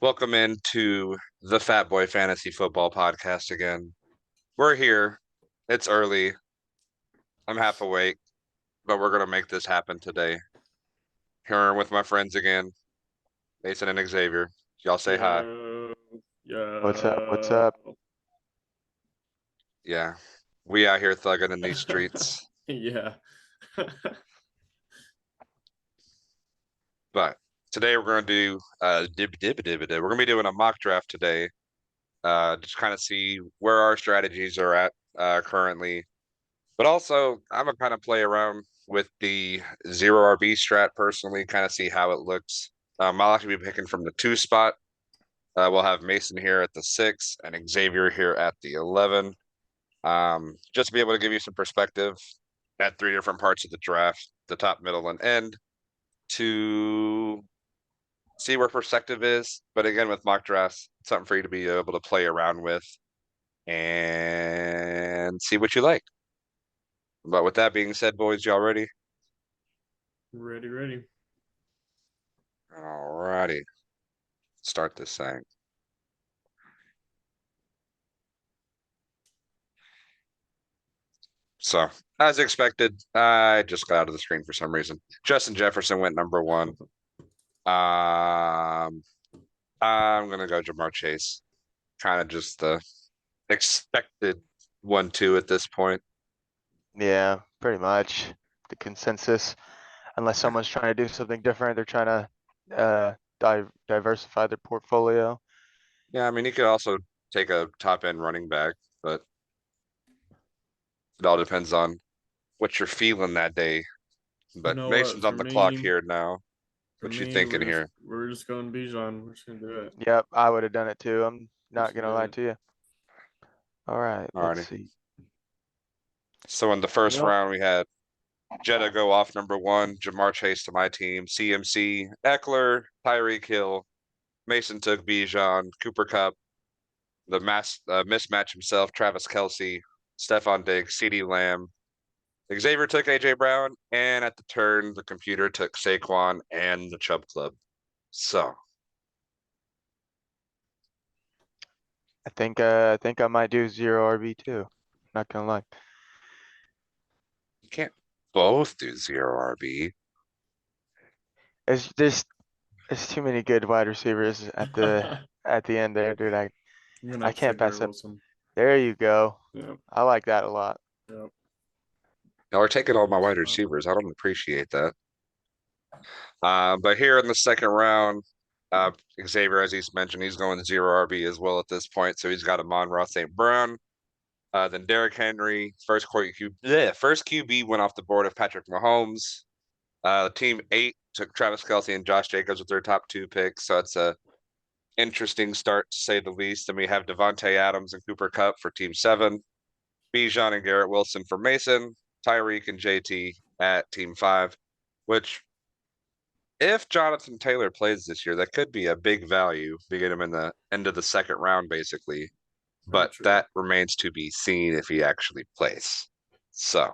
Welcome into the Fatboy Fantasy Football Podcast again. We're here. It's early. I'm half awake, but we're gonna make this happen today. Here with my friends again, Mason and Xavier. Y'all say hi. Yeah, What's up? What's yeah, up? Yeah, we out here thugging in these streets. yeah. But today we're gonna do we're gonna be doing a mock draft today. Just kind of see where our strategies are at currently. But also, I'm gonna kind of play around with the zero RB strat personally, kind of see how it looks. I'll actually be picking from the 2 spot. We'll have Mason here at the 6 and Xavier here at the 11. Just to be able to give you some perspective at 3 different parts of the draft, the top, middle, and end, to see where perspective is. But again, with mock drafts, something for you to be able to play around with and see what you like. But with that being said, boys, y'all ready? Ready. Alrighty. Start this thing. So, as expected, I just got out of the screen for some reason. Justin Jefferson went number 1. I'm gonna go Jamar Chase. Kind of just the expected 1-2 at this point. Yeah, pretty much the consensus. Unless someone's trying to do something different, they're trying to diversify their portfolio. Yeah, I mean, you could also take a top end running back, but it all depends on what you're feeling that day. But know what? Mason's on the clock here now. For What you me, thinking here? we're just going Bijan. We're just gonna do it. Yep, I would have done it too. I'm not Just gonna do lie it. to you. All right, let's Alrighty. see. So in the first Yep. round, we had Jetta go off number 1, Jamar Chase to my team, CMC, Eckler, Tyreek Hill, Mason took Bijan, Cooper Cup, the mismatch himself, Travis Kelce, Stephon Diggs, CeeDee Lamb. Xavier took AJ Brown, and at the turn, the computer took Saquon and the Chubb Club. So I think I might do zero RB too. Not gonna lie. you can't both do zero RB. It's just there's too many good wide receivers at the end there, dude. I'm gonna I have to can't take Garrett pass up. Wilson. There you go. Yep. I like that a lot. Yep. Y'all are taking all my wide receivers. I don't appreciate that. But here in the second round, Xavier, as he's mentioned, he's going zero RB as well at this point. So he's got Amon-Ra St. Brown. Then Derrick Henry, first QB went off the board of Patrick Mahomes. Team 8 took Travis Kelce and Josh Jacobs with their top 2 picks. So it's a interesting start to say the least. Then we have Devontae Adams and Cooper Cup for Team 7. Bijan and Garrett Wilson for Mason. Tyreek and JT at Team 5, which if Jonathan Taylor plays this year, that could be a big value. We get him in the end of the second round, basically. Very But true. that remains to be seen if he actually plays. So,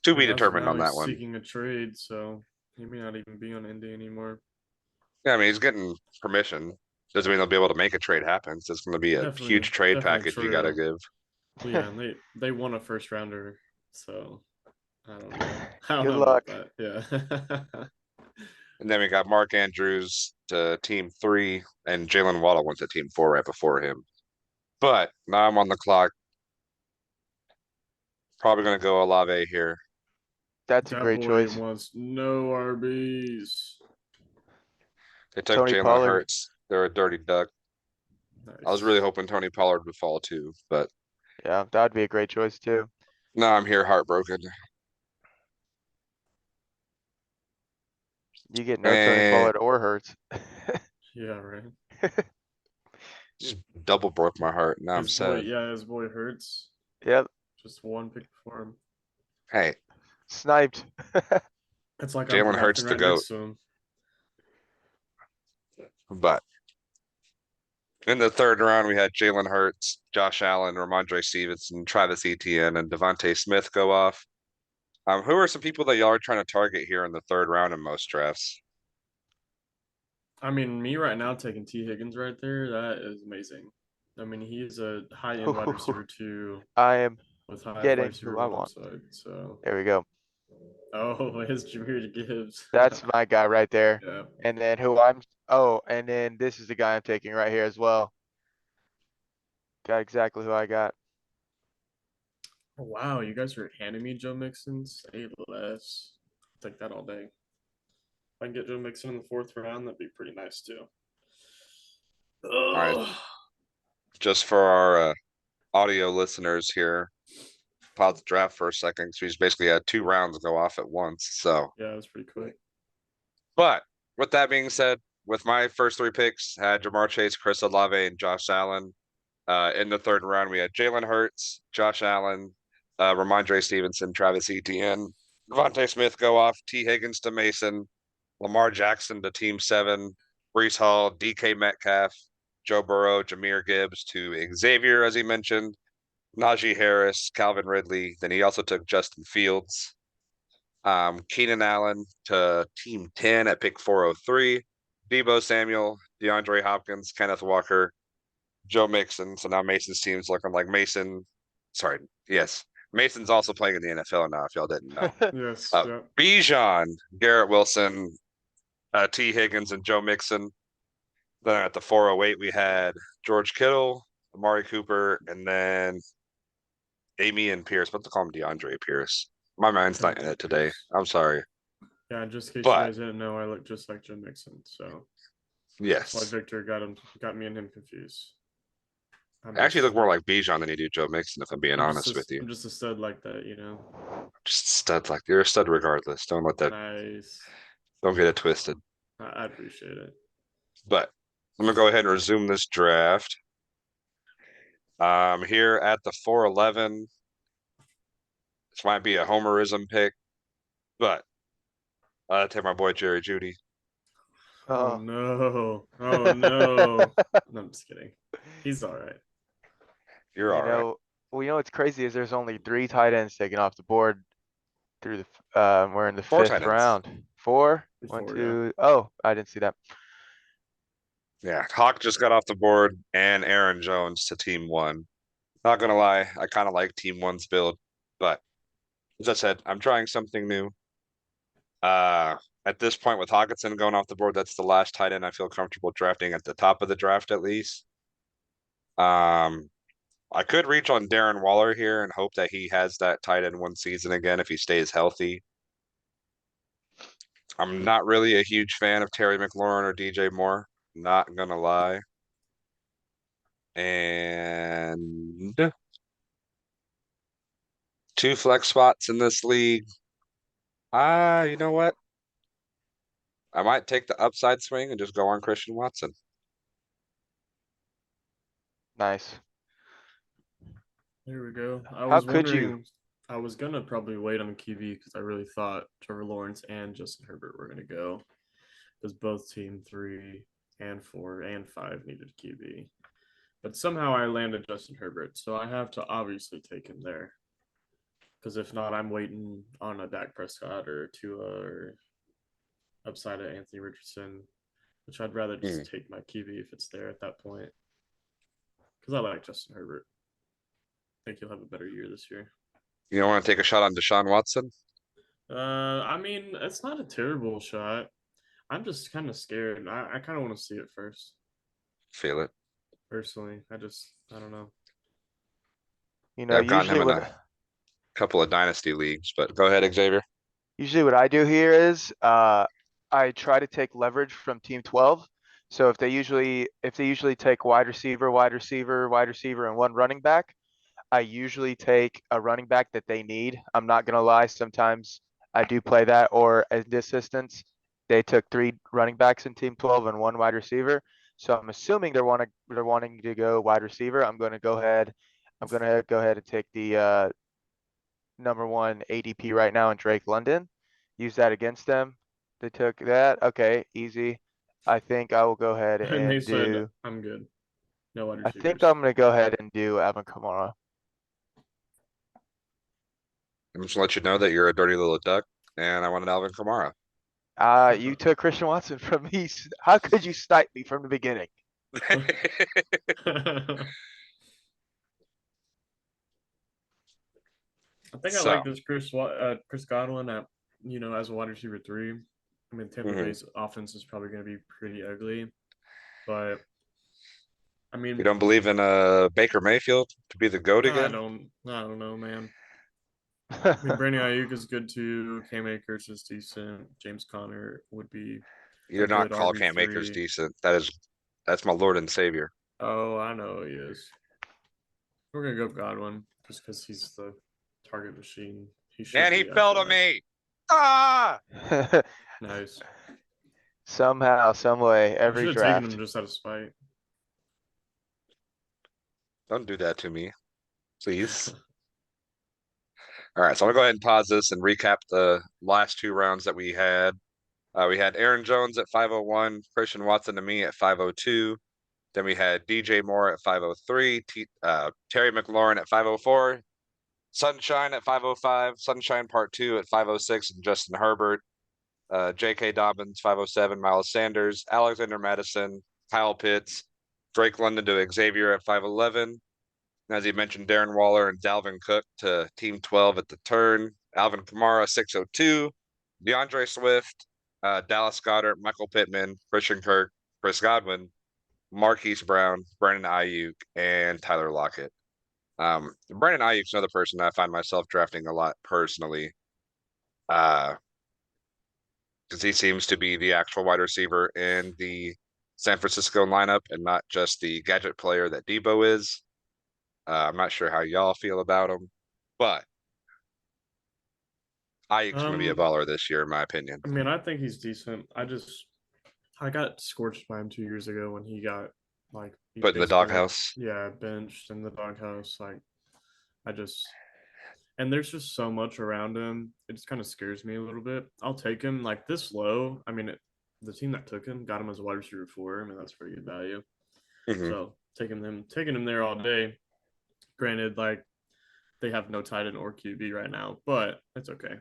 to be As of determined now, on that he's one. seeking a trade, so he may not even be on Indy anymore. Yeah, I mean, he's getting permission. Doesn't mean they'll be able to make a trade happen. So it's going to be a huge trade package you got to give. Well, yeah, and they won a first rounder, so I don't know. I don't Good know luck. about that. Yeah. And then we got Mark Andrews to Team 3, and Jalen Waddle went to Team 4 right before him. But now I'm on the clock. Probably going to go Olave here. That's a That great boy choice. wants no RBs. They took Tony Jalen Pollard. Hurts. They're a dirty duck. Nice. I was really hoping Tony Pollard would fall too, but Yeah, that would be a great choice too. no, I'm here heartbroken. You get no Tony Pollard or Hurts. Yeah, right. Just double broke my heart. Now I'm His boy, sad. yeah, his boy Hurts. Yep, Just one pick before him. Hey, sniped. It's like Jalen I'm Hurts drafting the right GOAT. next to him. But in the third round, we had Jalen Hurts, Josh Allen, Ramondre Stevenson, Travis Etienne, and Devontae Smith go off. Who are some people that y'all are trying to target here in the third round in most drafts? I mean, me right now taking T Higgins right there, that is amazing. I mean, he's a high end wide receiver too, I am with high wide getting receiver who I one want. upside. So, There we go. oh, his Jameer Gibbs. That's my guy right there. Yeah. And then who I'm, oh, and then this is the guy I'm taking right here as well. Got exactly who I got. Oh, wow, you guys are handing me Joe Mixon. Say less. I'll take that all day. If I can get Joe Mixon in the fourth round, that'd be pretty nice too. All right, Ugh. just for our audio listeners here, pause the draft for a second. So he's basically had 2 rounds go off at once. So, Yeah, that's pretty quick. but with that being said, with my first 3 picks, had Jamar Chase, Chris Olave, and Josh Allen. In the third round, we had Jalen Hurts, Josh Allen, Ramondre Stevenson, Travis Etienne, Devontae Smith go off, T. Higgins to Mason, Lamar Jackson to Team 7, Brees Hall, DK Metcalf, Joe Burrow, Jameer Gibbs to Xavier, as he mentioned, Najee Harris, Calvin Ridley. Then he also took Justin Fields, Keenan Allen to Team 10 at pick 403, Debo Samuel, DeAndre Hopkins, Kenneth Walker, Joe Mixon. So now Mason's team's looking like Mason. Sorry, yes. Mason's also playing in the NFL now, if y'all didn't know. Yes, yeah. Bijan, Garrett Wilson, T. Higgins, and Joe Mixon. Then at the 408, we had George Kittle, Amari Cooper, and then Amy and Pierce. But to call him DeAndre Pierce. My mind's not in it today. I'm sorry. Yeah, just in case you But guys didn't know, I look just like Joe Mixon. So that's why yes. Victor got me and him confused. I'm I actually just look more like Bijan than you do Joe Mixon, if I'm being I'm just honest with you. I'm just a stud like that, you know. Just stud like you're a stud regardless. Don't let that Nice. don't get it twisted. I appreciate it. But I'm gonna go ahead and resume this draft. Here at the 411, this might be a homerism pick, but I take my boy Jerry Judy. Oh Oh. no. Oh no. No, I'm just kidding. He's all right. You're You all right. know, well, you know what's crazy is there's only 3 tight ends taken off the board through the, we're in the 4 fifth tight ends. round. 4, 1, Before, yeah. 2, oh, I didn't see that. Yeah, Hawk just got off the board, and Aaron Jones to Team 1. Not gonna lie, I kind of like Team 1's build, but as I said, I'm trying something new. At this point with Hawkinson going off the board, that's the last tight end I feel comfortable drafting at the top of the draft at least. I could reach on Darren Waller here and hope that he has that tight end 1 season again if he stays healthy. I'm not really a huge fan of Terry McLaurin or DJ Moore, not gonna lie. And 2 flex spots in this league. You know what? I might take the upside swing and just go on Christian Watson. Nice. There we go. I How was could you? wondering. I was gonna probably wait on QB because I really thought Trevor Lawrence and Justin Herbert were gonna go because both team 3 and 4 and 5 needed QB. But somehow I landed Justin Herbert, so I have to obviously take him there. Because if not, I'm waiting on a Dak Prescott or Tua or upside of Anthony Richardson, which I'd rather just take my QB if it's there at that point. Because I like Justin Herbert. I think he'll have a better year this year. You don't want to take a shot on Deshaun Watson? I mean, it's not a terrible shot. I'm just kind of scared. I kind of want to see it first. Feel it. Personally, I don't know. You Yeah, know, I've gotten him in a couple of dynasty leagues, but go ahead, Xavier. usually what I do here is, I try to take leverage from team 12. So if they usually take wide receiver, wide receiver, wide receiver, and 1 running back, I usually take a running back that they need. I'm not gonna lie, sometimes I do play that, or in this instance, they took 3 running backs in team 12 and 1 wide receiver. So I'm assuming they're wanting to go wide receiver. I'm gonna go ahead and take the number 1 ADP right now in Drake London. Use that against them. They took that. Okay, easy. I think I will go ahead And they and said do. I'm good. No wide I think receivers. I'm gonna go ahead and do Alvin Kamara. I'm just gonna let you know that you're a dirty little duck, and I want an Alvin Kamara. You took Christian Watson from me. How could you snipe me from the beginning? I think I So, like this Chris Godwin at as a wide receiver 3. I mean, Tampa mhm. Bay's offense is probably going to be pretty ugly, but I You mean, don't believe in Baker Mayfield to be the GOAT again? I don't know, man. I mean, Brandon Ayuk is good too. Cam Akers is decent. James Conner would be You a do not good call RB Cam Akers 3. decent. That's my Lord and Savior. Oh, I know he is. We're gonna go Godwin just because he's the target machine. He should And he be fell after to that. me. Ah! Nice. Somehow, some way, I every should have taken draft. him just out of spite. Don't do that to me, please. All right, so I'm gonna go ahead and pause this and recap the last 2 rounds that we had. We had Aaron Jones at 501, Christian Watson to me at 502. Then we had DJ Moore at 503, Terry McLaurin at 504, Sunshine at 505, Sunshine Part 2 at 506, and Justin Herbert, J.K. Dobbins 507, Miles Sanders, Alexander Madison, Kyle Pitts, Drake London to Xavier at 511. As you mentioned, Darren Waller and Dalvin Cook to Team 12 at the turn. Alvin Kamara 602, DeAndre Swift, Dallas Goddard, Michael Pittman, Christian Kirk, Chris Godwin, Marquise Brown, Brandon Ayuk, and Tyler Lockett. Brandon Ayuk's another person I find myself drafting a lot personally, because he seems to be the actual wide receiver in the San Francisco lineup and not just the gadget player that Debo is. I'm not sure how y'all feel about him, but Ayuk's going to be a Um, baller this year, in my opinion. I mean, I think he's decent. I got scorched by him 2 years ago when he got he Put in the basically got doghouse. benched in the doghouse. I just and there's just so much around him. It just kind of scares me a little bit. I'll take him this low. I mean, the team that took him got him as a wide receiver 4. I mean, that's pretty good value. Hmm. So taking him there all day. Granted, they have no tight end or QB right now, but it's okay.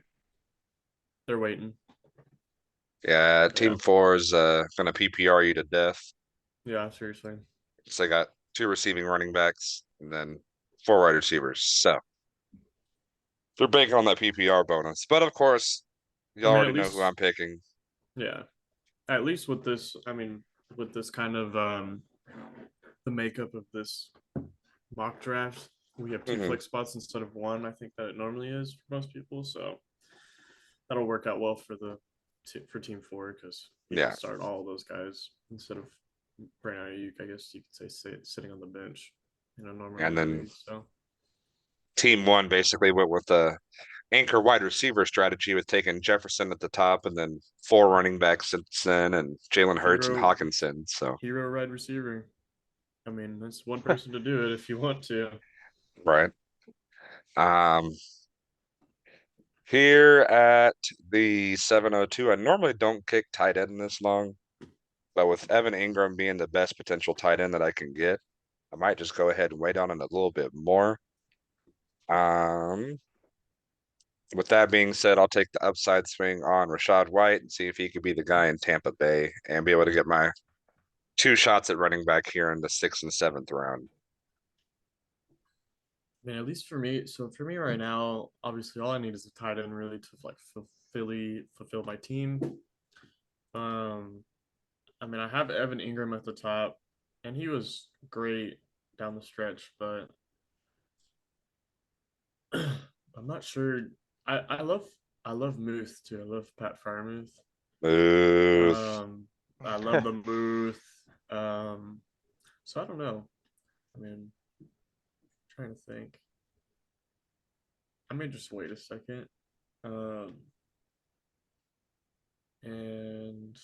They're waiting. Yeah, Yeah, Team 4 is going to PPR you to death. yeah, seriously. So they got 2 receiving running backs and then 4 wide receivers. So they're banking on that PPR bonus. But of course, you I mean, already at know who least I'm picking. yeah, at least with this. I mean, with this kind of the makeup of this mock draft, we have 2 Hmm. flex spots instead of 1. I think that it normally is for most people. So that'll work out well for Team 4 because you can Yeah. start all of those guys instead of Brandon Ayuk. I guess you could say sitting on the bench in a normal And then league. So Team 1 basically went with the anchor wide receiver strategy with taking Jefferson at the top and then 4 running backs since then and Jalen Hurts and hero Hawkinson. So, hero wide receiver. I mean, that's one person to do it if you want to. right. Um, Here at the 702, I normally don't kick tight end this long, but with Evan Ingram being the best potential tight end that I can get, I might just go ahead and wait on it a little bit more. Um, with that being said, I'll take the upside swing on Rachaad White and see if he could be the guy in Tampa Bay and be able to get my 2 shots at running back here in the 6th and 7th round. I mean, at least for me. So for me right now, obviously, all I need is a tight end really to fulfill my team. Um, I mean, I have Evan Ingram at the top, and he was great down the stretch, but I'm not sure. I love Muth too. I love Pat Fryermuth. Booth. Um, I love the Muth. Um, so I don't know. I mean, trying to think. I may just wait a second. Um, and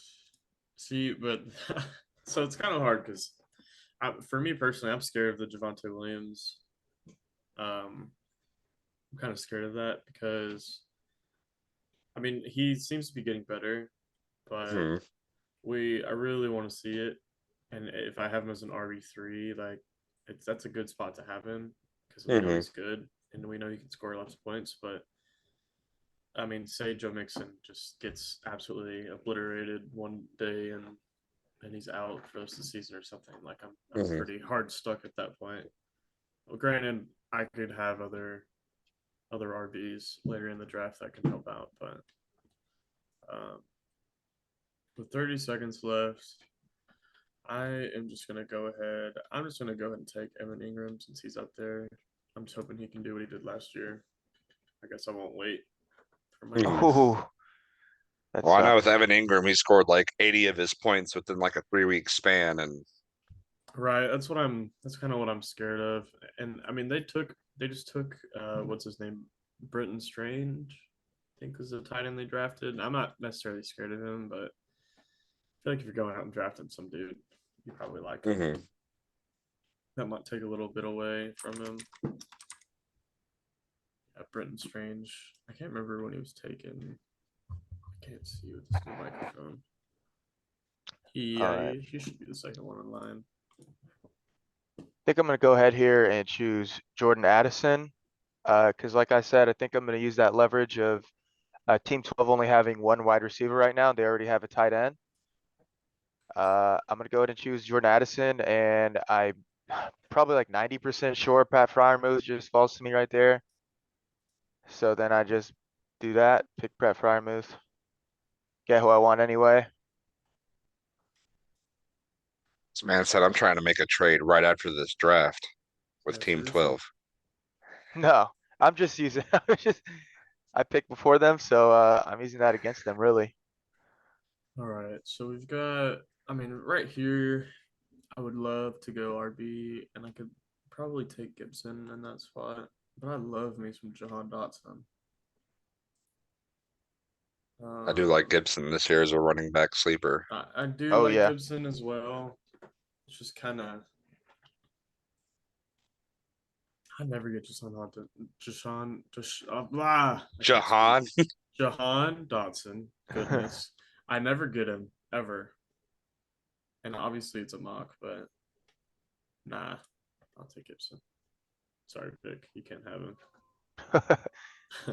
see, but so it's kind of hard because for me personally, I'm scared of the Javante Williams. I'm kind of scared of that because I mean he seems to be getting better, but Hmm. I really want to see it. And if I have him as an RB3, that's a good spot to have him because we know Hmm. he's good and we know he can score lots of points. But I mean, say Joe Mixon just gets absolutely obliterated one day and he's out for the rest of the season or something. Like I'm Mhm. pretty hard stuck at that point. Well, granted, I could have other RBs later in the draft that can help out, but um, with 30 seconds left, I am just gonna go ahead. I'm just gonna go ahead and take Evan Ingram since he's up there. I'm just hoping he can do what he did last year. I guess I won't wait for my Mhm. guess. Ooh, that Well, I know with sucks. Evan Ingram, he scored like 80 of his points within like a 3 week span, and Right, that's kind of what I'm scared of. And I mean they just took what's his name? Britton Strange, I think was the tight end they drafted. I'm not necessarily scared of him, but I feel like if you're going out and drafting some dude, you probably like him. Mhm. That might take a little bit away from him. Yeah, Britton Strange. I can't remember when he was taken. I can't see with this new microphone. All right. He should be the second one in line. I think I'm gonna go ahead here and choose Jordan Addison. Because like I said, I think I'm gonna use that leverage of Team 12 only having one wide receiver right now. They already have a tight end. I'm gonna go ahead and choose Jordan Addison, and I probably like 90% sure Pat Fryermuth just falls to me right there. So then I just do that, pick Pat Fryermuth, get who I want anyway. this man said, "I'm trying to make a trade right after this draft with Yeah, Team seriously. 12." No, I'm just using, I picked before them, so I'm using that against them really. All right, so we've got. I mean, right here, I would love to go RB, and I could probably take Gibson in that spot. But I love me some Jahan Dotson. I do like Um, Gibson this year as a running back sleeper. I do Oh like yeah. Gibson as well. It's just kind of I never get Jahan Dotson. Blah. I can't speak. Jahan, Jahan Dotson. Goodness, I never get him ever, and obviously it's a mock, but nah, I'll take Gibson. Sorry, Vic, you can't have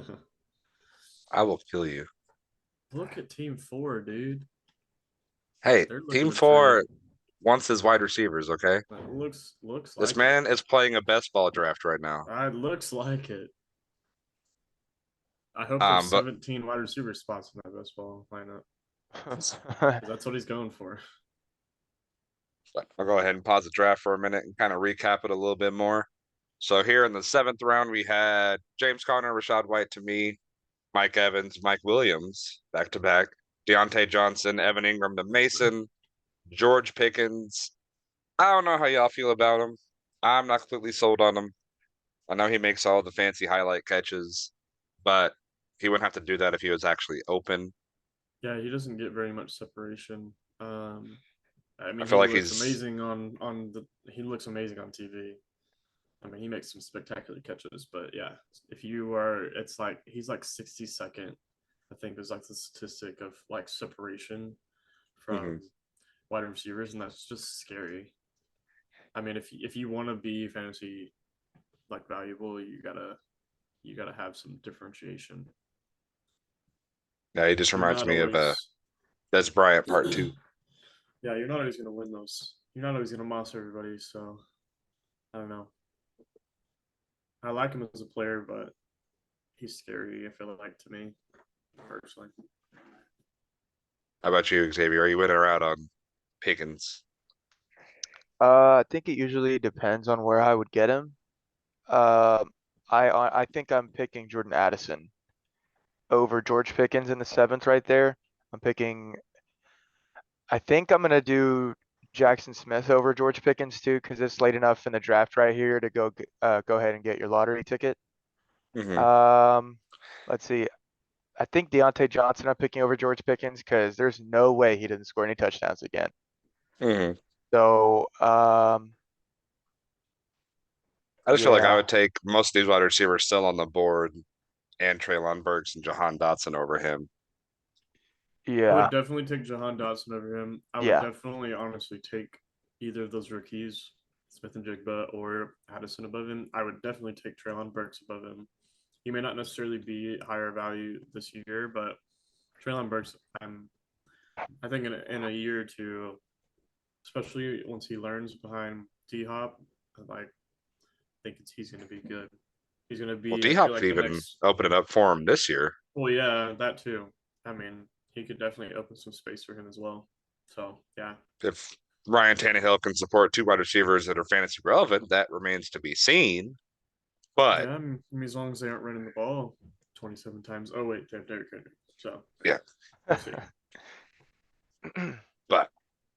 him. I will kill you. Look at Team Four, dude. Hey, They're looking Team to trade. 4 wants his wide receivers, okay? It looks This like it. man is playing a best ball draft right now. It looks like it. I hope there's But 17 wide receiver spots in that best ball lineup because that's what he's going for. I'll go ahead and pause the draft for a minute and kind of recap it a little bit more. So here in the 7th round, we had James Conner, Rashad White to me, Mike Evans, Mike Williams back to back, Deontay Johnson, Evan Ingram to Mason, George Pickens. I don't know how y'all feel about him. I'm not completely sold on him. I know he makes all the fancy highlight catches, but he wouldn't have to do that if he was actually open. Yeah, he doesn't get very much separation. I I mean, feel he like looks he's amazing on the. He looks amazing on TV. I mean, he makes some spectacular catches, but yeah, if you are, it's like he's like 62nd. I think is like the statistic of like separation mhm. from wide receivers, and that's just scary. I mean, if you want to be fantasy like valuable, you gotta have some differentiation. Yeah, he just You're reminds not me of always, Des Bryant Part 2. yeah, you're not always gonna win those. You're not always gonna moss everybody. So I don't know. I like him as a player, but he's scary. I feel like to me personally. How about you, Xavier? Are you in or out on Pickens? I think it usually depends on where I would get him. Um, I think I'm picking Jordan Addison over George Pickens in the 7th right there. I'm picking. I think I'm gonna do Jackson Smith over George Pickens too, because it's late enough in the draft right here to go ahead and get your lottery ticket. Hmm. Um, let's see. I think Deontay Johnson I'm picking over George Pickens because there's no way he doesn't score any touchdowns again. Hmm. So I just feel like I yeah, would take most of these wide receivers still on the board and Traylon Burks and Jahan Dotson over him. I would yeah, definitely take Jahan Dotson over him. I would yeah. definitely, honestly, take either of those rookies, Smith and Jigba or Addison above him. I would definitely take Traylon Burks above him. he may not necessarily be higher value this year, but Traylon Burks, I think in a year or two, especially once he learns behind D Hop, like think he's going to be good. He's going to Well, be, D I feel Hop like could the even next. open it up for him this year. Well, yeah, that too. I mean, he could definitely open some space for him as well. So yeah, If Ryan Tannehill can support two wide receivers that are fantasy relevant, that remains to be seen. But yeah. I mean, as long as they aren't running the ball 27 times. Oh wait, they have Derrick Henry. So yeah, we'll see. but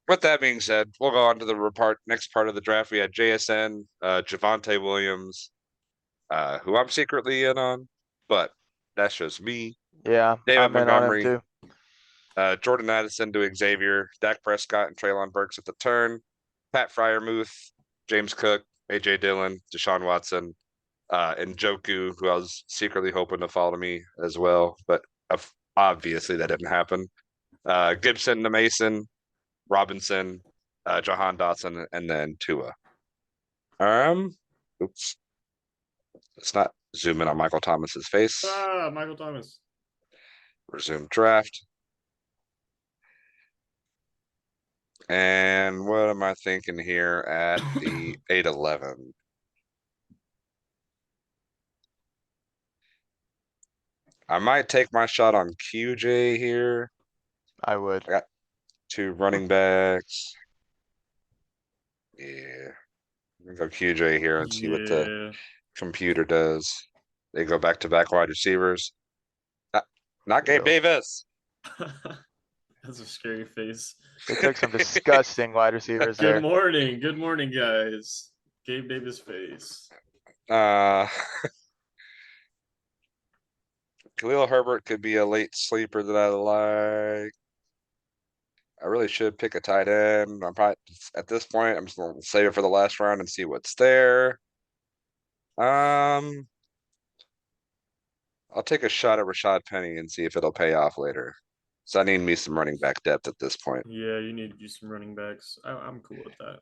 with that being said, we'll go on to the next part of the draft. We had JSN, Javonte Williams, who I'm secretly in on, but that's just me. Yeah, David I'm in on him Montgomery, too. Jordan Addison to Xavier, Dak Prescott and Traylon Burks at the turn, Pat Fryermuth, James Cook, AJ Dillon, Deshaun Watson, and Joku, who I was secretly hoping to follow me as well, but obviously that didn't happen. Gibson to Mason, Robinson, Jahan Dotson, and then Tua. Oops, let's not zoom in on Michael Thomas's face. Michael Thomas. Resume draft. And what am I thinking here at the 8-11? I might take my shot on QJ here. I would. I got two running backs. Yeah. I'm gonna go QJ here and see what the Yeah. computer does. They go back-to-back wide receivers. Not Gabe Ew. Davis. That's a scary face. They took some disgusting wide receivers Good there. morning. Good morning, guys. Gabe Davis face. Uh, Khalil Herbert could be a late sleeper that I like. I really should pick a tight end. I'm probably at this point, I'm just gonna save it for the last round and see what's there. Um, I'll take a shot at Rashad Penny and see if it'll pay off later. So I need me some running back depth at this point. Yeah, you need to do some running backs. I'm cool with that.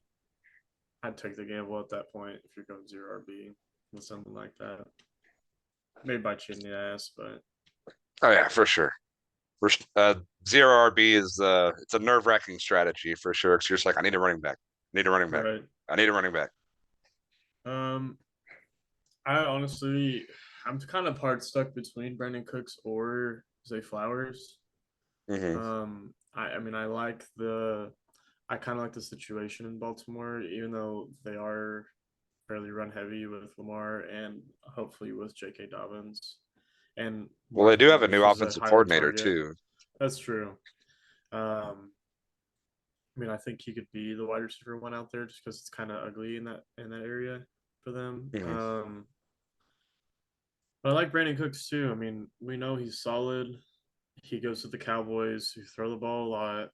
I'd take the gamble at that point if you're going zero RB with something like that. Maybe bite you in the ass, but Oh yeah, for sure. Zero RB is it's a nerve-wracking strategy for sure. Because you're just like, I need a running back. I need a running back. right. I need a running back. I honestly, I'm kind of hard stuck between Brandon Cooks or Zay Flowers. Hmm I mean, I kind of like the situation in Baltimore, even though they are fairly run heavy with Lamar and hopefully with J.K. Dobbins. And Well, they Mark do have a Andrews new is a offensive higher coordinator target. too. That's true. I mean, I think he could be the wide receiver one out there just because it's kind of ugly in that area for them. Mhm. But I like Brandon Cooks too. I mean, we know he's solid. He goes to the Cowboys who throw the ball a lot.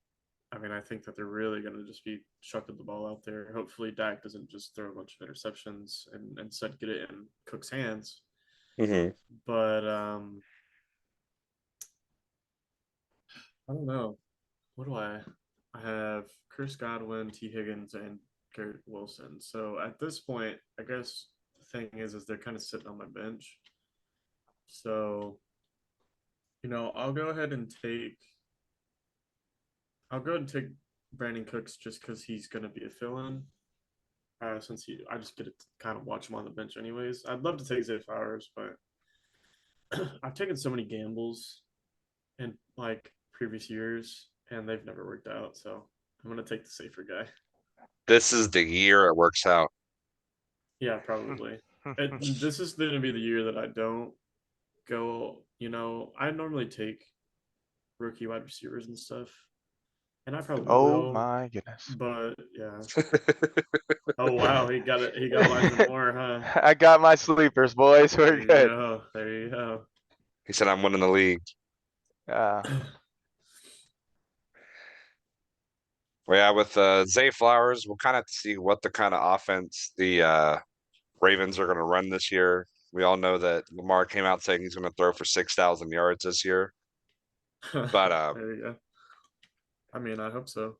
I mean, I think that they're really going to just be chucking the ball out there. Hopefully, Dak doesn't just throw a bunch of interceptions and instead get it in Cook's hands. hmm But I don't know. What do I? I have Chris Godwin, T. Higgins, and Garrett Wilson. So at this point, I guess the thing is they're kind of sitting on my bench. So, I'll go ahead and take. I'll go ahead and take Brandon Cooks just because he's going to be a fill-in. Since I just get to kind of watch him on the bench, anyways. I'd love to take Zay Flowers, but I've taken so many gambles in like previous years, and they've never worked out. So I'm gonna take the safer guy. This is the year it works out. Yeah, probably. This is going to be the year that I don't go. I normally take rookie wide receivers and stuff, and I probably Oh will. my goodness. But yeah. Oh wow, he got it. He got Elijah Moore, huh? I got my sleepers, boys. There We're you good. go. There you go. He said, I'm winning the league. Uh, Well, yeah, with Zay Flowers, we'll kind of have to see what the kind of offense the Ravens are going to run this year. We all know that Lamar came out saying he's going to throw for 6,000 yards this year. But there you go. I mean, I hope so.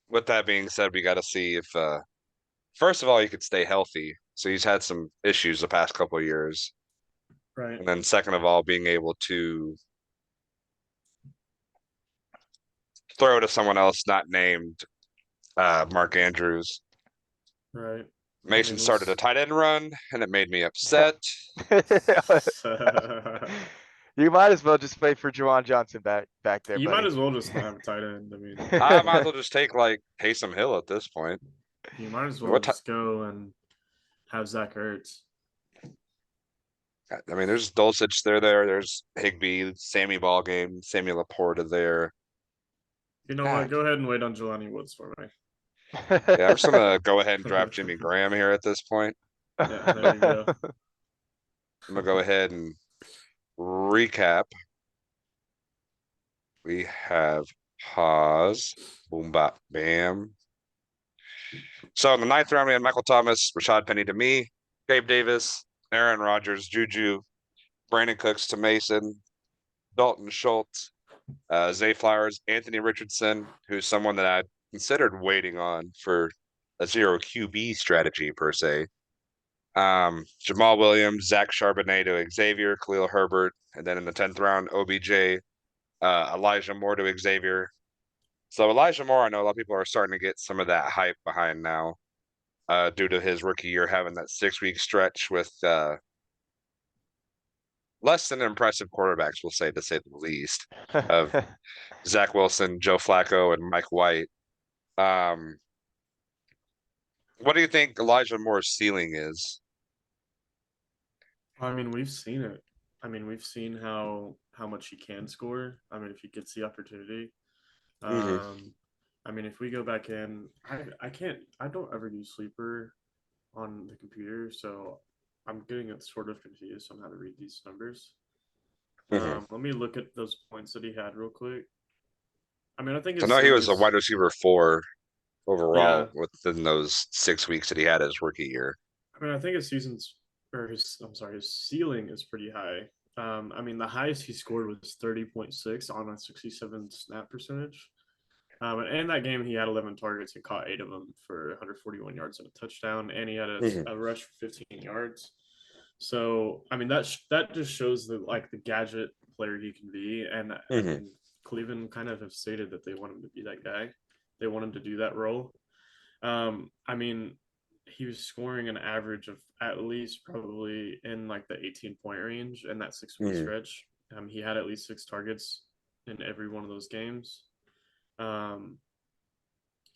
with that being said, we got to see if, first of all, he could stay healthy. So he's had some issues the past couple of years. Right. And then second of all, being able to throw to someone else not named Mark Andrews. Right. I Mason mean, started a let's. tight end run, and it made me upset. You might as well just wait for Juwan Johnson back there, You might buddy. as well just not have a tight end. I mean, I might as well just take like Taysom Hill at this point. you might as well What just go and have Zach Ertz. I mean, there's Dulcich there. There's Higbee, Sammy Ballgame, Sammy Laporta there. You know what? God. Go ahead and wait on Jelani Woods for me. Yeah, I'm just gonna go ahead and draft Jimmy Graham here at this point. Yeah, there you go. I'm gonna go ahead and recap. We have Haas, boom bop bam. So in the ninth round, we had Michael Thomas, Rashad Penny to me, Gabe Davis, Aaron Rodgers, Juju, Brandon Cooks to Mason, Dalton Schultz, Zay Flowers, Anthony Richardson, who's someone that I considered waiting on for a zero QB strategy per se. Jamal Williams, Zach Charbonnet to Xavier, Khalil Herbert, and then in the 10th round, OBJ, Elijah Moore to Xavier. So Elijah Moore, I know a lot of people are starting to get some of that hype behind now, due to his rookie year having that 6-week stretch with less than impressive quarterbacks, we'll say to say the least, of Zach Wilson, Joe Flacco, and Mike White. Um, what do you think Elijah Moore's ceiling is? I mean, we've seen it. I mean, we've seen how much he can score. I mean, if he gets the opportunity. Mm-hmm. I mean, if we go back in, I can't. I don't ever use Sleeper on the computer, so I'm getting it sort of confused on how to read these numbers. Mm-hmm. Let me look at those points that he had real quick. I mean, I think I his know he ceiling was a is wide receiver 4 yeah. overall within those 6 weeks that he had his rookie year. I mean, I think his season's or his I'm sorry, his ceiling is pretty high. I mean, the highest he scored was 30.6 on a 67 snap percentage. And in that game, he had 11 targets and caught 8 of them for 141 yards and a touchdown, and he had Mm-hmm. a rush for 15 yards. So, I mean, that just shows the gadget player he can be, and I Mm-hmm. mean, Cleveland kind of have stated that they want him to be that guy. They want him to do that role. I mean, he was scoring an average of at least probably in like the 18-point range in that 6-week Mm-hmm. stretch. He had at least 6 targets in every one of those games. Um,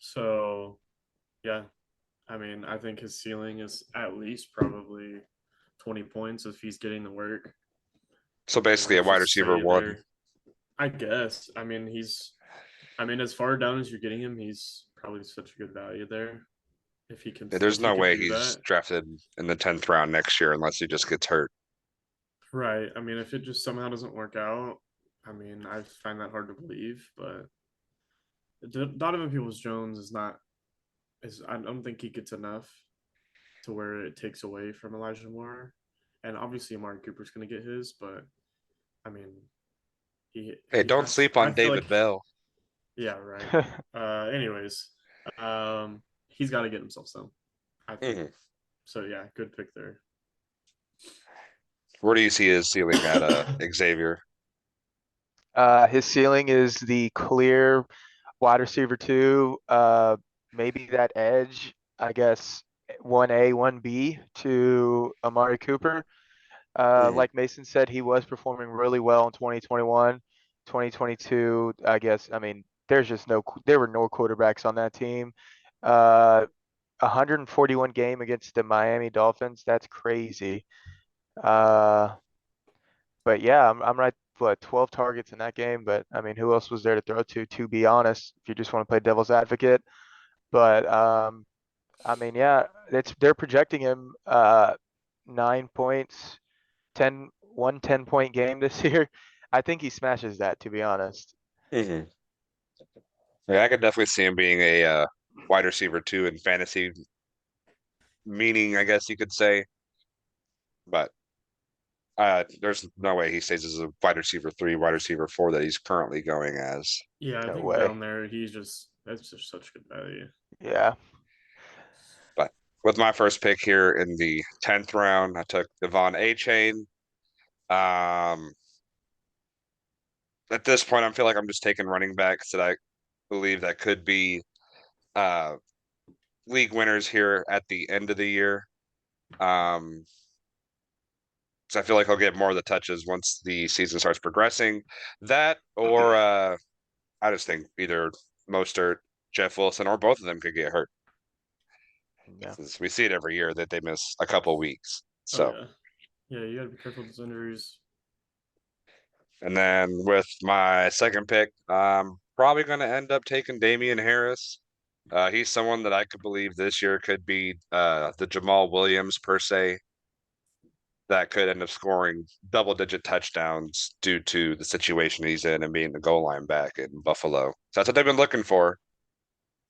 so yeah, I mean, I think his ceiling is at least probably 20 points if he's getting the work. So I mean, basically a let's wide just receiver say 1. there. I guess. I mean, as far down as you're getting him, he's probably such a good value there. There's If he no could way do he's that, drafted in the 10th round next year unless he just gets hurt. right? I mean, if it just somehow doesn't work out, I mean, I find that hard to believe. But Donovan Peoples Jones is not. Is I don't think he gets enough to where it takes away from Elijah Moore. And obviously, Amari Cooper's going to get his, but I mean, Hey, don't sleep I on feel David like Bell. yeah, right. Anyways, he's got to get himself some. I think Mm-hmm. so. Yeah, good pick there. Where do you see his ceiling at Xavier? His ceiling is the clear wide receiver 2. Maybe that edge, I guess, 1A, 1B to Amari Cooper. Mm-hmm. Like Mason said, he was performing really well in 2021, 2022. I guess, I mean, there were no quarterbacks on that team. 141 game against the Miami Dolphins. That's crazy. Uh, but yeah, I'm right. What, 12 targets in that game? But I mean, who else was there to throw to be honest, if you just want to play devil's advocate. But I mean, yeah, they're projecting him 9 points, 10-point game this year. I think he smashes that, to be honest. Mm-hmm. Yeah, I could definitely see him being a wide receiver 2 in fantasy, meaning I guess you could say. But there's no way he stays as a wide receiver 3, wide receiver 4 that he's currently going as. Yeah, I No think down way. there that's just such good value. Yeah. But with my first pick here in the 10th round, I took Devon A. Chain, Um, at this point, I feel like I'm just taking running backs that I believe that could be uh league winners here at the end of the year. Um, so I feel like I'll get more of the touches once the season starts progressing. That or I just think either Mostert, Jeff Wilson, or both of them could get hurt. Yeah. Since we see it every year that they miss a couple weeks. Oh So, yeah, yeah. You gotta be careful with those injuries. and then with my second pick, probably going to end up taking Damian Harris. He's someone that I could believe this year could be the Jamal Williams per se, that could end up scoring double-digit touchdowns due to the situation he's in and being the goal line back in Buffalo. So that's what they've been looking for.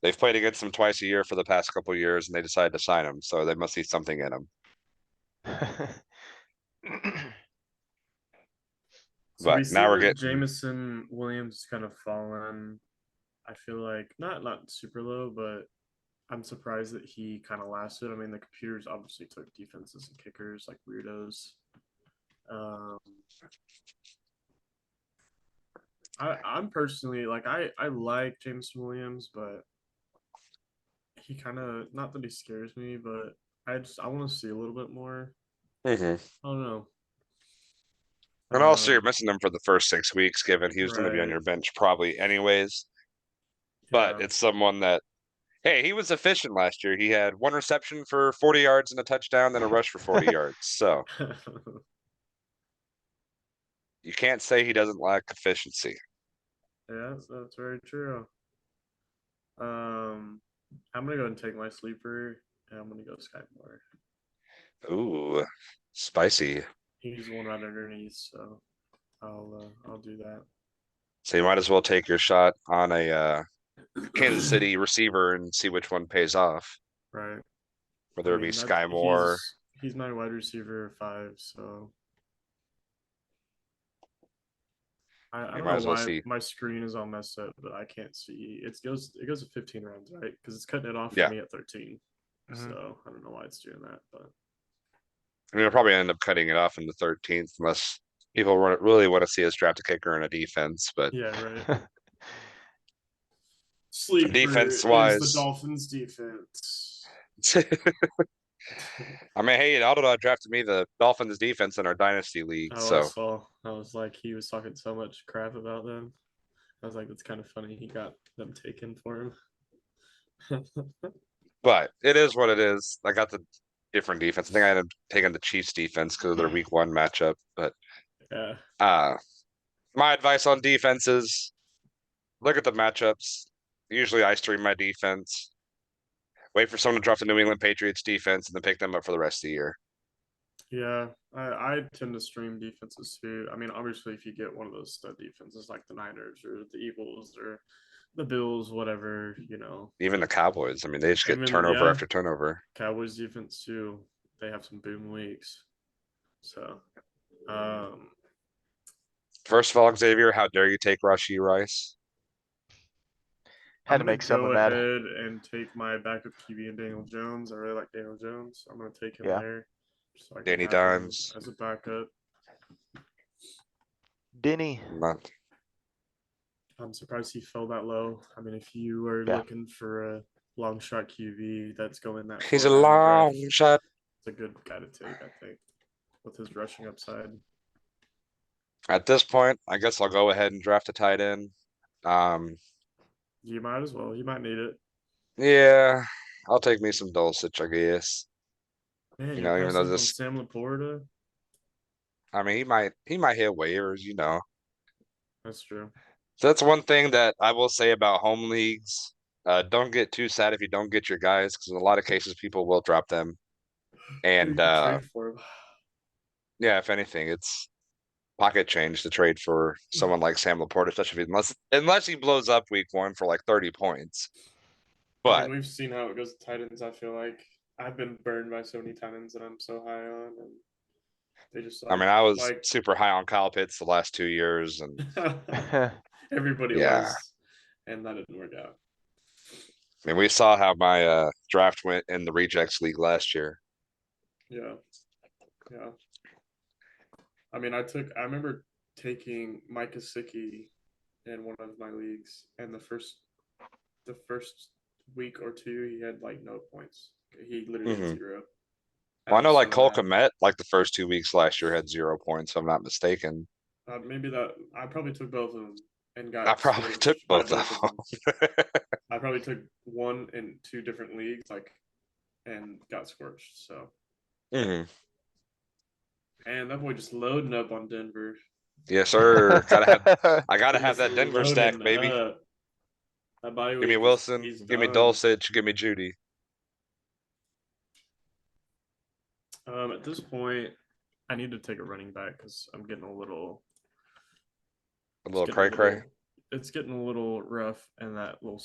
They've played against him twice a year for the past couple of years, and they decided to sign him. So they must see something in him. So we But see now we're that getting, Jamison Williams is kind of fallen. I feel like not super low, but I'm surprised that he kind of lasted. I mean, the computers obviously took defenses and kickers like weirdos. Um, I'm personally like I like James Williams, but he kind of not that he scares me, but I want to see a little bit more. Mhm. I don't know. And also Um, you're missing him for the first 6 weeks, given he was going to be on right. your bench probably anyways. But Yeah. it's someone that, hey, he was efficient last year. He had one reception for 40 yards and a touchdown, then a rush for 40 yards. So you can't say he doesn't lack efficiency. Yeah, that's very true. Um, I'm gonna go and take my sleeper, and I'm gonna go Sky Moore. Ooh, spicy. He's the one right underneath, so I'll do that. So you might as well take your shot on a Kansas City receiver and see which one pays off, Right. I whether it be mean that's Sky Moore. he's my wide receiver 5, so I You don't might know as well why see. my screen is all messed up, but I can't see. It goes to 15 rounds, right? Because it's cutting it off for Yeah, me at 13. Mhm. So I don't know why it's doing that, but I mean, we'll probably end up cutting it off in the 13th unless people really want to see us draft a kicker and a defense. But yeah, right. for Sleeper defense is the wise, Dolphins defense. I mean, hey, Aldo drafted me the Dolphins defense in our dynasty league, Oh, I so saw. I was like, he was talking so much crap about them. I was like, that's kind of funny. He got them taken for him. but it is what it is. I got the different defense. I think I ended up taking the Chiefs defense because of their week one matchup. But Yeah, uh my advice on defense is look at the matchups. Usually I stream my defense, wait for someone to drop the New England Patriots defense, and then pick them up for the rest of the year. yeah. I tend to stream defenses too. I mean, obviously, if you get one of those stud defenses like the Niners or the Eagles or the Bills, whatever, Even the Cowboys, I mean, they just get even turnover yeah, after turnover. Cowboys defense too. They have some boom weeks. So, um, First of all, Xavier, how dare you take Rashee Rice? I'm Had to gonna make someone go mad. ahead and take my backup QB and Daniel Jones. I really like Daniel Jones. I'm gonna take him Yeah. there, so I can Danny have him Dimes. as a backup. Denny. Not, I'm surprised he fell that low. I mean, if you are Yeah. looking for a long shot QB that's going that he's far a down the draft, long shot. it's a good guy to take, I think, with his rushing upside. At this point, I guess I'll go ahead and draft a tight end. Um, You might as well. You might need it. yeah, I'll take me some Dulcich, I guess. Man, You you're know, even though passing up on this, Sam Laporta. I mean, he might hit waivers, you know. That's true. So that's one thing that I will say about home leagues. Don't get too sad if you don't get your guys, because in a lot of cases people will drop them. Or And you could trade for him. yeah, if anything, it's pocket change to trade for someone like Sam Laporta, especially unless he blows up week one for like 30 points. I mean, But we've seen how it goes to tight ends. I feel like I've been burned by so many tight ends that I'm so high on, and they just I mean, I was like super high on Kyle Pitts the last 2 years, and everybody yeah, was, and that didn't work out. I mean, we saw how my draft went in the rejects league last year. Yeah, yeah. I mean, I remember taking Mike Gesicki in one of my leagues, and the first week or two, he had like no points. He literally had Hmm. zero, and Well, I I know was like so Cole mad. Kmet, like the first 2 weeks last year had 0 points, if I'm not mistaken. Maybe that I probably took both of them and I got probably took scorched by both both of of them. them. I probably took one in two different leagues, like, and got scorched. So, Hmm. and that boy just loading up on Denver. Yes, sir. I gotta He have is that Denver stack, loading baby. up. That bye Give me week is Wilson, he's give me done. Dulcich, give me Judy. At this point, I need to take a running back because I'm getting a little. A It's little getting a cray cray. little. It's getting a little rough in that little.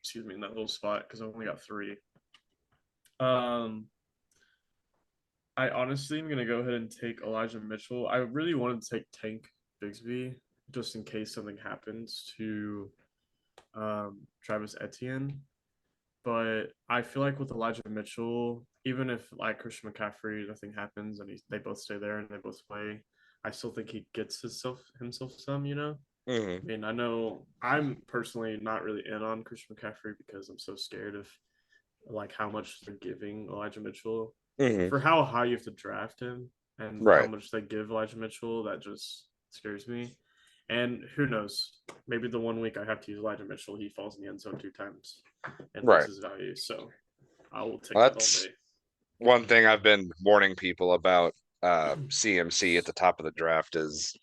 Excuse me, in that little spot because I only got three. Um, I honestly am gonna go ahead and take Elijah Mitchell. I really wanted to take Tank Bigsby just in case something happens to Travis Etienne. But I feel like with Elijah Mitchell, even if like Christian McCaffrey, nothing happens and they both stay there and they both play, I still think he gets himself some. Hmm. I mean, I know I'm personally not really in on Christian McCaffrey because I'm so scared of like how much they're giving Elijah Mitchell Hmm. for how high you have to draft him and how Right. much they give Elijah Mitchell. That just scares me. And who knows? Maybe the one week I have to use Elijah Mitchell, he falls in the end zone two times and Right. loses value. So I will take Well, that all that's day. one thing I've been warning people about CMC at the top of the draft is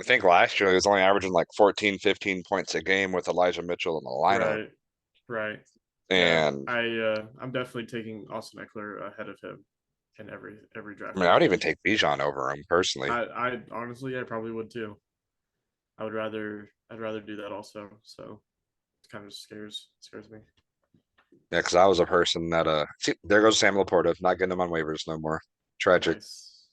I think last year he was only averaging like 14, 15 points a game with Elijah Mitchell in the lineup. Right, right. Yeah, And I'm definitely taking Austin Eckler ahead of him in every I draft mean, I would league. even take Bijan over him personally. I honestly I probably would too. I'd rather do that also. So it kind of scares me. Yeah, because I was a person that see, there goes Sam Laporta, not getting him on waivers no more. Tragic. Nice.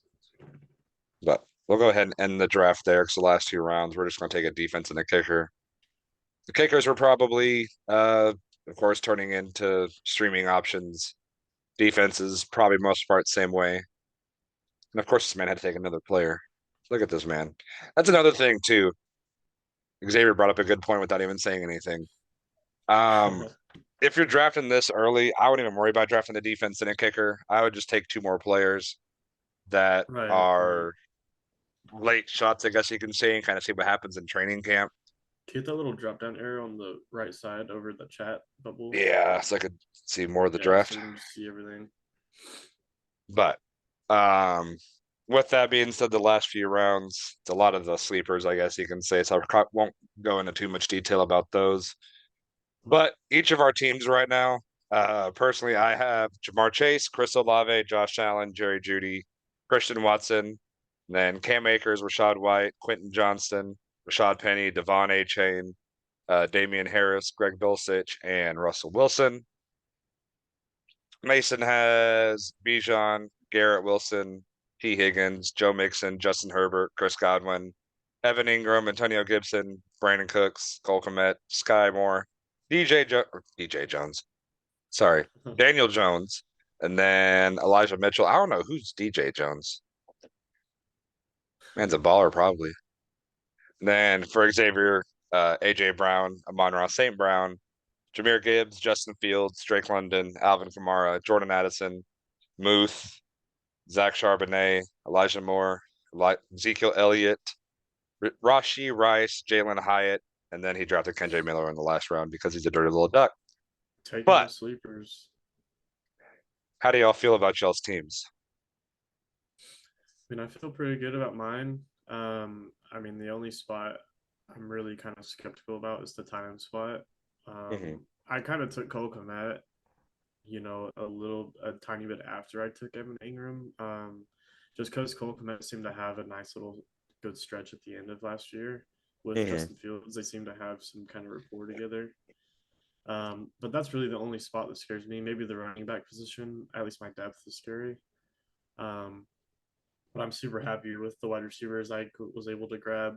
But we'll go ahead and end the draft there because the last 2 rounds we're just going to take a defense and a kicker. The kickers were probably, of course, turning into streaming options. Defenses probably most part same way. And of course, this man had to take another player. Look at this man. That's another thing too. Xavier brought up a good point without even saying anything. Um, if you're drafting this early, I wouldn't even worry about drafting the defense and a kicker. I would just take 2 more players that Right, right. are late shots, I guess you can say, and kind of see what happens in training camp. Hit that little drop down arrow on the right side over the chat bubble. Yeah, so I could see more of the Yeah, so draft. we can just see everything. But um, with that being said, the last few rounds, it's a lot of the sleepers, I guess you can say. So I won't go into too much detail about those. But each of our teams right now, personally, I have Jamar Chase, Chris Olave, Josh Allen, Jerry Judy, Christian Watson, then Cam Akers, Rashad White, Quentin Johnston, Rashad Penny, Devon A. Chain, Damian Harris, Greg Dulcich, and Russell Wilson. Mason has Bijan, Garrett Wilson, T. Higgins, Joe Mixon, Justin Herbert, Chris Godwin, Evan Ingram, Antonio Gibson, Brandon Cooks, Cole Kmet, Sky Moore, DJ Jones. Sorry, Daniel Jones, and then Elijah Mitchell. I don't know who's DJ Jones. Man's a baller, probably. And then for Xavier, AJ Brown, Amon-Ra St. Brown, Jameer Gibbs, Justin Fields, Drake London, Alvin Kamara, Jordan Addison, Muth, Zach Charbonnet, Elijah Moore, Ezekiel Elliott, Rashi Rice, Jalen Hyatt, and then he drafted Kenjay Miller in the last round because he's a dirty little duck. Taking them But sleepers. how do y'all feel about y'all's teams? I mean, I feel pretty good about mine. I mean, the only spot I'm really kind of skeptical about is the tight end spot. Hmm. I kind of took Cole Kmet, a tiny bit after I took Evan Ingram, just because Cole Kmet seemed to have a nice little good stretch at the end of last year with Hmm. Justin Fields. They seem to have some kind of rapport together. But that's really the only spot that scares me. Maybe the running back position, at least my depth is scary. Um, but I'm super happy with the wide receivers I was able to grab.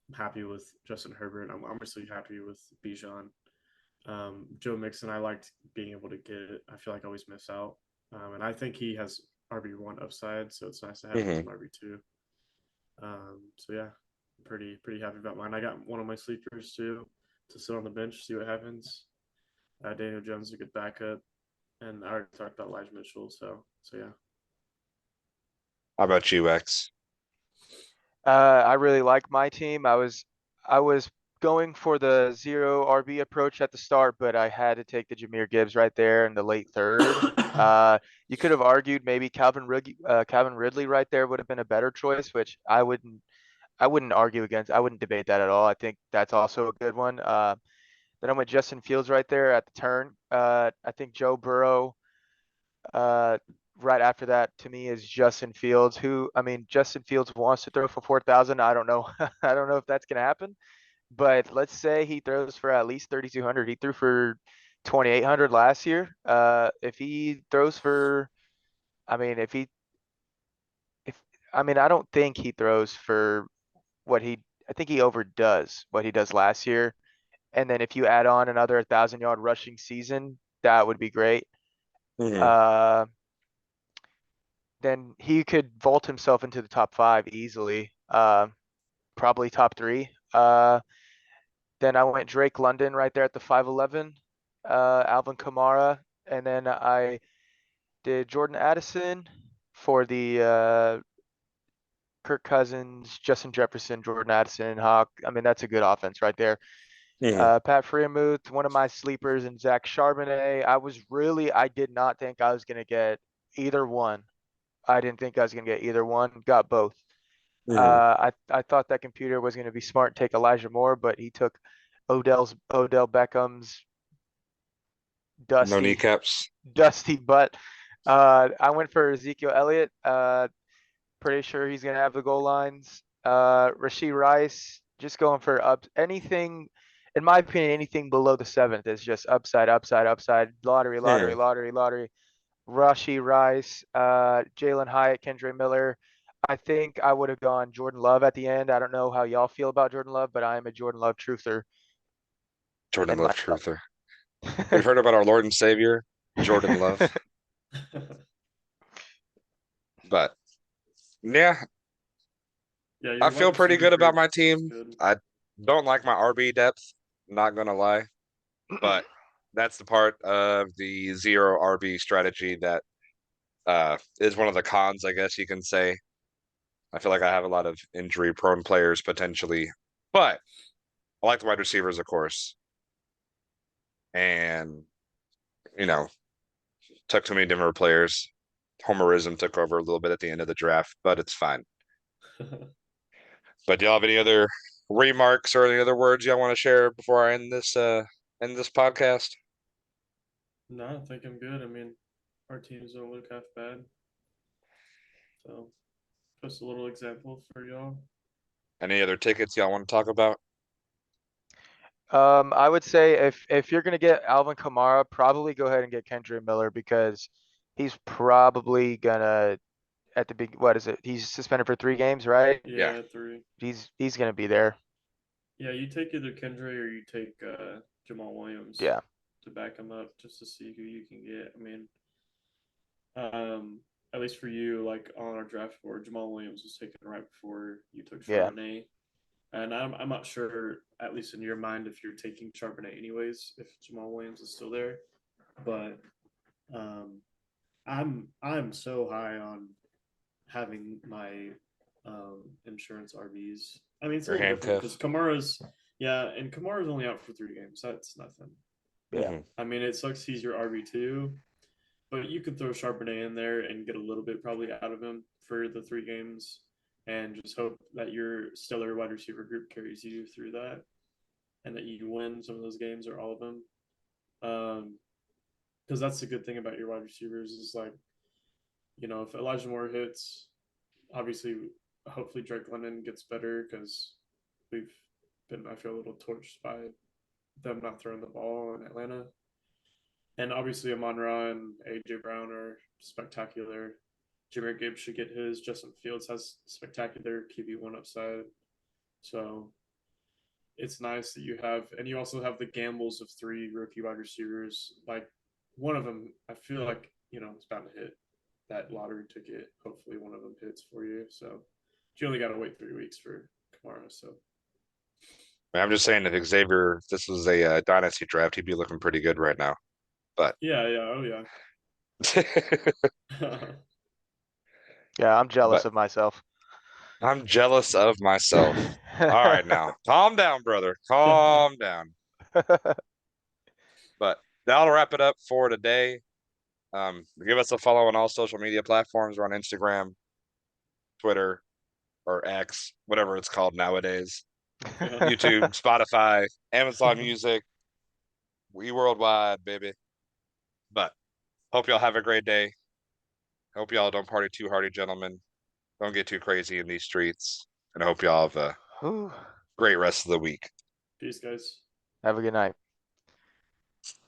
I'm happy with Justin Herbert. I'm obviously happy with Bijan. Joe Mixon, I liked being able to get it. I feel like I always miss out. And I think he has RB1 upside, so it's nice to have him as Hmm. an RB2. So yeah, pretty happy about mine. I got one of my sleepers too to sit on the bench, see what happens. Daniel Jones is a good backup, and I already talked about Elijah Mitchell. So yeah. How about you, X? I really like my team. I was going for the zero RB approach at the start, but I had to take the Jameer Gibbs right there in the late third. You could have argued maybe Calvin Ridley right there would have been a better choice, which I wouldn't argue against. I wouldn't debate that at all. I think that's also a good one. Then I went Justin Fields right there at the turn. I think Joe Burrow. Uh, right after that to me is Justin Fields, who I mean Justin Fields wants to throw for 4,000. I don't know. I don't know if that's gonna happen, but let's say he throws for at least 3,200. He threw for 2,800 last year. If he throws for, I mean, if I mean, I don't think he throws for what he. I think he overdoes what he does last year. And then if you add on another 1,000 yard rushing season, that would be great. Hmm. Uh, then he could vault himself into the top five easily. Probably top three. Then I went Drake London right there at the 5'11. Alvin Kamara, and then I did Jordan Addison for the Kirk Cousins, Justin Jefferson, Jordan Addison, Hawk. I mean, that's a good offense right there. Hmm. Pat Freiermuth, one of my sleepers, and Zach Charbonnet. I did not think I was going to get either one. I didn't think I was going to get either one. Got both. Hmm. I thought that computer was going to be smart and take Elijah Moore, but he took Odell Beckham's No dusty kneecaps. dusty butt. I went for Ezekiel Elliott. Pretty sure he's going to have the goal lines. Rasheed Rice, just going for up anything. In my opinion, anything below the seventh is just upside, upside, upside. Lottery, Hmm. lottery, lottery, lottery. Rashi Rice, Jalen Hyatt, Kendra Miller. I think I would have gone Jordan Love at the end. I don't know how y'all feel about Jordan Love, but I am a Jordan Love truther Jordan in my Love truther. We've heard about our Lord and Savior, Jordan Love. But yeah, Yeah, I your wide feel pretty receiver good about group my is team. good. I don't like my RB depth, not gonna lie, but that's the part of the zero RB strategy that is one of the cons, I guess you can say. I feel like I have a lot of injury prone players potentially, but I like the wide receivers, of course. And, you know, took too many Denver players. Homerism took over a little bit at the end of the draft, but it's fine. But do y'all have any other remarks or any other words y'all want to share before I end this podcast? No, I think I'm good. I mean, our teams don't look half bad. So just a little example for y'all. Any other tickets y'all want to talk about? I would say if you're gonna get Alvin Kamara, probably go ahead and get Kendra Miller because he's probably gonna at the big what is it? He's suspended for 3 games, right? Yeah. Yeah, three. He's gonna be there. Yeah, you take either Kendra or you take Jamal Williams Yeah. to back him up just to see who you can get. I mean, um, at least for you, like on our draft board, Jamal Williams was taken right before you took Yeah. Charbonnet. And I'm not sure, at least in your mind, if you're taking Charbonnet anyways, if Jamal Williams is still there. But um, I'm so high on having my insurance RBs. I mean, it's a Your little different because handcuff. Kamara's yeah, and Kamara's only out for 3 games. That's nothing. Yeah. Hmm. I mean, it sucks he's your RB2, but you could throw Charbonnet in there and get a little bit probably out of him for the 3 games, and just hope that your stellar wide receiver group carries you through that, and that you win some of those games or all of them. Because that's the good thing about your wide receivers is like, if Elijah Moore hits, obviously, hopefully Drake London gets better because we've been, I feel, a little torched by them not throwing the ball in Atlanta. And obviously, Amon Ra and AJ Brown are spectacular. Jameer Gibbs should get his. Justin Fields has spectacular QB1 upside. So it's nice that you have, and you also have the gambles of 3 rookie wide receivers. Like one of them, I feel like, is bound to hit that lottery ticket. Hopefully, one of them hits for you. So You only got to wait 3 weeks for Kamara. So I'm just saying if Xavier, if this was a dynasty draft, he'd be looking pretty good right now. But yeah, oh yeah. Yeah, I'm jealous but of myself. I'm jealous of myself. All right, now calm down, brother. Calm down. But that'll wrap it up for today. Give us a follow on all social media platforms. We're on Instagram, Twitter, or X, whatever it's called nowadays. YouTube, Spotify, Amazon Music, we worldwide, baby. But hope y'all have a great day. Hope y'all don't party too hardy, gentlemen. Don't get too crazy in these streets. And I hope y'all have a Whew. great rest of the week. Peace, guys. Have a good night.